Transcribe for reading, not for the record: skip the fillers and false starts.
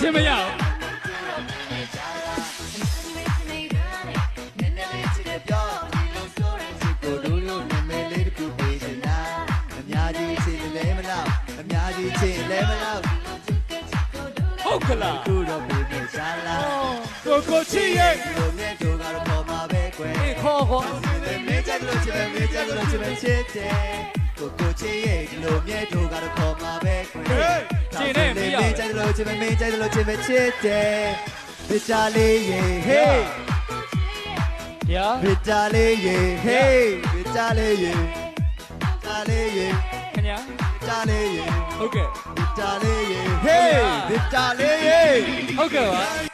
ချင်းမရဘူးကိုတို့လို့နာမည်လေးတစ်ခုပေးချင်တာအများကြီးချင်းလဲမလားအများကြီးချင်းလဲမလား ဟုတ်ကလား ကိုတော့ပေးနေစားလား ကိုချစ်ရဲ့ ကိုမြတ်တို့ကတော့ပေါ်မှာပဲကွယ် အေးခေါ်ခေါ် မေးကြလို့ချစ်တယ်မေးကြလို့ချစ်တယ်ချစ်တယ်ကိုချစ်ရဲ့ဒီလိုမြတ်တို့ကတော့ပေါ်မှာပဲကွယ် ကျင်းနေပြီရ မေးကြလို့ချစ်တယ်မေးကြလို့ချစ်တယ်ချစ်တယ်ဗစ်တာလေးရေဟေး ဗျာ ဗစ်တာလေးရေဟေးဗစ်တာလေးရေတာလေးရေ ခင်ဗျာ တာလေးရေ ဟုတ်ကဲ့ ဗစ်တာလေးရေဟေးဗစ်တာလေးရေ ဟုတ်ကဲ့ပါ